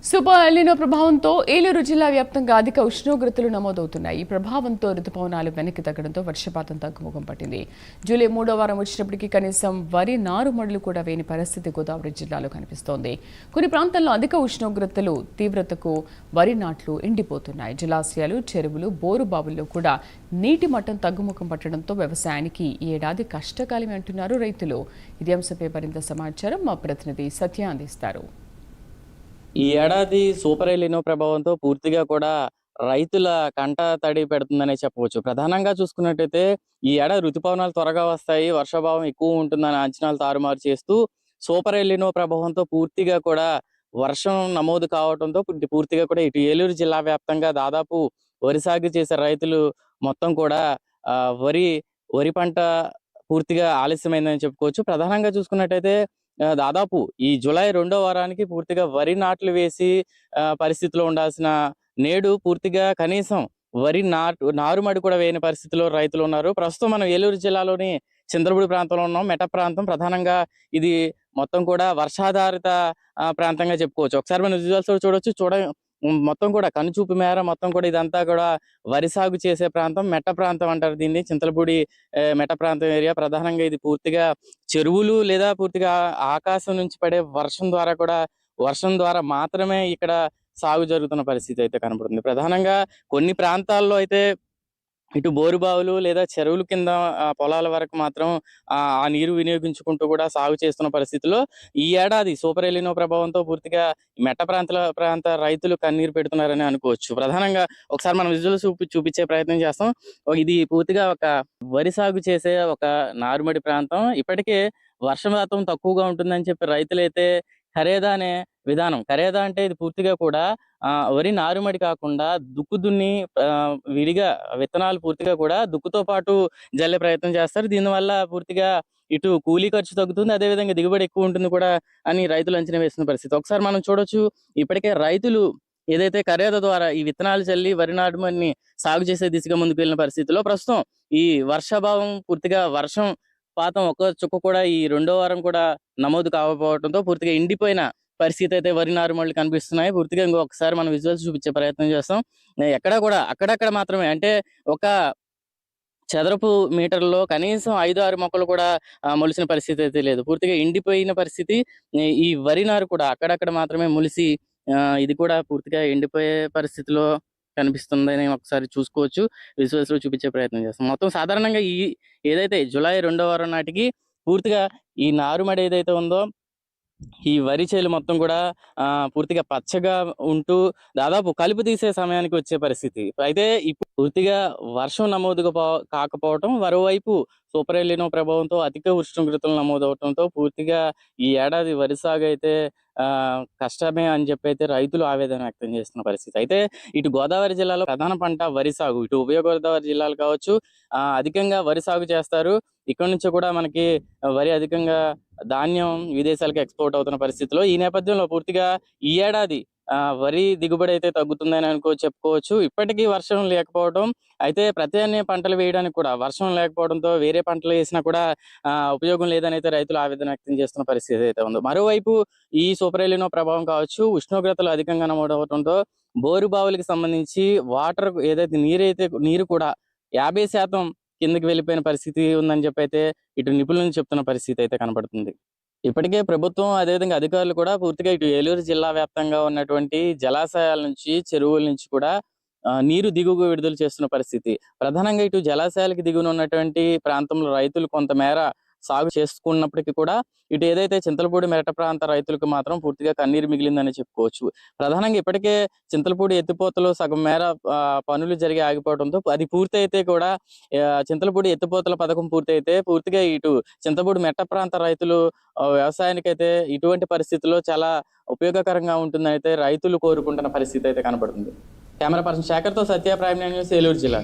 Super El Niño ప్రభావంతో ఏలూరు జిల్లా వ్యాప్తంగా అధిక ఉష్ణోగ్రతలు నమోదవుతున్నాయి. ఈ ప్రభావంతో రుతుపవనాలు వెనక్కి తగ్గడంతో వర్షపాతం తగ్గుముఖం పట్టింది. జూలై 3వ వారం వచ్చినప్పటికీ కనీసం వరి నారుమడులు కూడా వేయని పరిస్థితి గోదావరి జిల్లాలో కనిపిస్తోంది. కొన్ని ప్రాంతాల్లో అధిక ఉష్ణోగ్రతలు తీవ్రతకు వరి నాట్లు ఎండిపోతున్నాయి. జలాశయాలు, చెరువులు, బోరు బావుల్లో కూడా నీటి మట్టం తగ్గుముఖం పట్టడంతో వ్యవసాయానికి ఈ ఏడాది కష్టకాలమే అంటున్నారు రైతులు. ఇదే అంశంపై మరింత సమాచారం మా ప్రతినిధి సత్య అందిస్తారు. ఈ ఏడాది సూపర్ ఎలినో ప్రభావంతో పూర్తిగా కూడా రైతుల కంట తడి పెడుతుందనే చెప్పవచ్చు. ప్రధానంగా చూసుకున్నట్టయితే ఈ ఏడాది ఋతుపవనాలు త్వరగా వస్తాయి, వర్షాభావం ఎక్కువ ఉంటుందని అంచనాలు తారుమారు చేస్తూ సూపర్ ఎలినో ప్రభావంతో పూర్తిగా కూడా వర్షం నమోదు కావడంతో పూర్తిగా కూడా ఇటు ఏలూరు జిల్లా వ్యాప్తంగా దాదాపు వరి సాగు చేసే రైతులు మొత్తం కూడా వరి వరి పంట పూర్తిగా ఆలస్యమైందని చెప్పుకోవచ్చు. ప్రధానంగా చూసుకున్నట్టయితే దాదాపు ఈ జూలై 2వ వారానికి పూర్తిగా వరి నాట్లు వేసి పరిస్థితిలో ఉండాల్సిన నేడు పూర్తిగా కనీసం వరి నారుమడి కూడా వేయని పరిస్థితిలో రైతులు ఉన్నారు. ప్రస్తుతం మనం ఏలూరు జిల్లాలోని చింతలపూడి ప్రాంతంలో ఉన్నాం. మెట ప్రాంతం ప్రధానంగా ఇది మొత్తం కూడా వర్షాధారిత ప్రాంతంగా చెప్పుకోవచ్చు. ఒకసారి మనం విజువల్స్ చూడొచ్చు. మొత్తం కూడా కనుచూపు మేర మొత్తం కూడా ఇదంతా కూడా వరి సాగు చేసే ప్రాంతం. మెట్ట ప్రాంతం అంటారు దీన్ని. చింతలపూడి మెట్ట ప్రాంతం ఏరియా. ప్రధానంగా ఇది పూర్తిగా చెరువులు లేదా పూర్తిగా ఆకాశం నుంచి పడే వర్షం ద్వారా మాత్రమే ఇక్కడ సాగు జరుగుతున్న పరిస్థితి అయితే కనబడుతుంది. ప్రధానంగా కొన్ని ప్రాంతాల్లో అయితే ఇటు బోరుబావులు లేదా చెరువుల కింద పొలాల వరకు మాత్రం ఆ నీరు వినియోగించుకుంటూ కూడా సాగు చేస్తున్న పరిస్థితిలో ఈ ఏడాది సూపర్ ఎలినో ప్రభావంతో పూర్తిగా మెట్ట ప్రాంత రైతులు కన్నీరు పెడుతున్నారని అనుకోవచ్చు. ప్రధానంగా ఒకసారి మనం విజువల్స్ చూపించే ప్రయత్నం చేస్తాం. ఇది పూర్తిగా ఒక వరి సాగు చేసే ఒక నారుమడి ప్రాంతం. ఇప్పటికే వర్షపాతం తక్కువగా ఉంటుందని చెప్పి రైతులైతే ఖరేదా అనే విధానం, ఖరేదా అంటే ఇది పూర్తిగా కూడా వరి నారుమడి కాకుండా దుక్కు దున్ని విడిగా విత్తనాలు పూర్తిగా కూడా దుక్కుతో పాటు జల్లే ప్రయత్నం చేస్తారు. దీనివల్ల పూర్తిగా ఇటు కూలీ ఖర్చు తగ్గుతుంది, అదేవిధంగా దిగుబడి ఎక్కువ ఉంటుంది కూడా అని రైతులు అంచనా వేస్తున్న పరిస్థితి. ఒకసారి మనం చూడొచ్చు, ఇప్పటికే రైతులు ఏదైతే ఖరేదా ద్వారా ఈ విత్తనాలు చల్లి వరి నారుమడిని సాగు చేసే దిశగా ముందుకు వెళ్ళిన పరిస్థితిలో ప్రస్తుతం ఈ వర్షాభావం పూర్తిగా వర్షం పాతం ఒక్క చుక్క కూడా ఈ 2వ వారం కూడా నమోదు కాకపోవడంతో పూర్తిగా ఎండిపోయిన పరిస్థితి అయితే వరి నారుమడులు కనిపిస్తున్నాయి. పూర్తిగా ఇంకొకసారి మనం విజువల్స్ చూపించే ప్రయత్నం చేస్తాం. ఎక్కడా కూడా అక్కడక్కడ మాత్రమే, అంటే ఒక చదరపు మీటర్లో కనీసం 5-6 మొక్కలు కూడా మొలిసిన పరిస్థితి అయితే లేదు. పూర్తిగా ఎండిపోయిన పరిస్థితి. ఈ వరి నారు కూడా అక్కడక్కడ మాత్రమే మొలిసి ఇది కూడా పూర్తిగా ఎండిపోయే పరిస్థితిలో కనిపిస్తుందని ఒకసారి చూసుకోవచ్చు. విజువల్స్ లో చూపించే ప్రయత్నం చేస్తాం. మొత్తం సాధారణంగా ఏదైతే జూలై 2వ వారం నాటికి పూర్తిగా ఈ నారుమడి ఏదైతే ఉందో ఈ వరి చేలు మొత్తం కూడా పూర్తిగా పచ్చగా ఉంటూ దాదాపు కలుపు తీసే సమయానికి వచ్చే పరిస్థితి. అయితే ఇప్పుడు పూర్తిగా వర్షం కాకపోవటం, మరోవైపు సూపర్ ఎలినో ప్రభావంతో అధిక ఉష్ణోగ్రతలు నమోదవటంతో పూర్తిగా ఈ ఏడాది వరి సాగు అయితే కష్టమే అని చెప్పి అయితే రైతులు ఆవేదన వ్యక్తం చేస్తున్న పరిస్థితి. అయితే ఇటు గోదావరి జిల్లాలో ప్రధాన పంట వరి సాగు. ఇటు ఉభయ గోదావరి జిల్లాలు కావచ్చు అధికంగా వరి సాగు చేస్తారు. ఇక్కడ నుంచి కూడా మనకి వరి అధికంగా ధాన్యం విదేశాలకు ఎక్స్పోర్ట్ అవుతున్న పరిస్థితిలో ఈ నేపథ్యంలో పూర్తిగా ఈ ఏడాది వరి దిగుబడి అయితే తగ్గుతుందని చెప్పుకోవచ్చు. ఇప్పటికీ వర్షం లేకపోవడం, అయితే ప్రత్యామ్నాయ పంటలు వేయడానికి కూడా వర్షం లేకపోవడంతో వేరే పంటలు వేసినా కూడా ఉపయోగం లేదని అయితే రైతులు ఆవేదన వ్యక్తం చేస్తున్న పరిస్థితి అయితే ఉంది. మరోవైపు ఈ సూపర్ ఎలినో ప్రభావం కావచ్చు, ఉష్ణోగ్రతలు అధికంగా నమోదవడంతో బోరు బావులకి సంబంధించి వాటర్ ఏదైతే నీరు కూడా 50% కిందకి వెళ్ళిపోయిన పరిస్థితి ఉందని చెప్పి అయితే ఇటు నిపుణులు చెప్తున్న పరిస్థితి అయితే కనబడుతుంది. ఇప్పటికే ప్రభుత్వం అదేవిధంగా అధికారులు కూడా పూర్తిగా ఇటు ఏలూరు జిల్లా వ్యాప్తంగా ఉన్నటువంటి జలాశయాల నుంచి, చెరువుల నుంచి కూడా నీరు దిగువకు విడుదల చేస్తున్న పరిస్థితి. ప్రధానంగా ఇటు జలాశయాలకు దిగువన ఉన్నటువంటి ప్రాంతంలో రైతులు కొంతమేర సాగు చేసుకున్నప్పటికీ కూడా ఇటు ఏదైతే చింతలపూడి మెరట ప్రాంత రైతులకు మాత్రం పూర్తిగా కన్నీరు మిగిలిందని చెప్పుకోవచ్చు. ప్రధానంగా ఇప్పటికే చింతలపూడి ఎత్తిపోతలు సగం మేర పనులు జరిగి ఆగిపోవడంతో అది పూర్తయితే కూడా చింతలపూడి ఎత్తిపోతల పథకం పూర్తయితే పూర్తిగా ఇటు చింతలపూడి మెట్ట ప్రాంత రైతులు వ్యవసాయానికైతే ఇటువంటి పరిస్థితుల్లో చాలా ఉపయోగకరంగా ఉంటుందని అయితే రైతులు కోరుకుంటున్న పరిస్థితి అయితే కనబడుతుంది. కెమెరా పర్సన్ శేఖర్తో సత్య, ప్రైమ్ న్యూస్, ఏలూరు జిల్లా.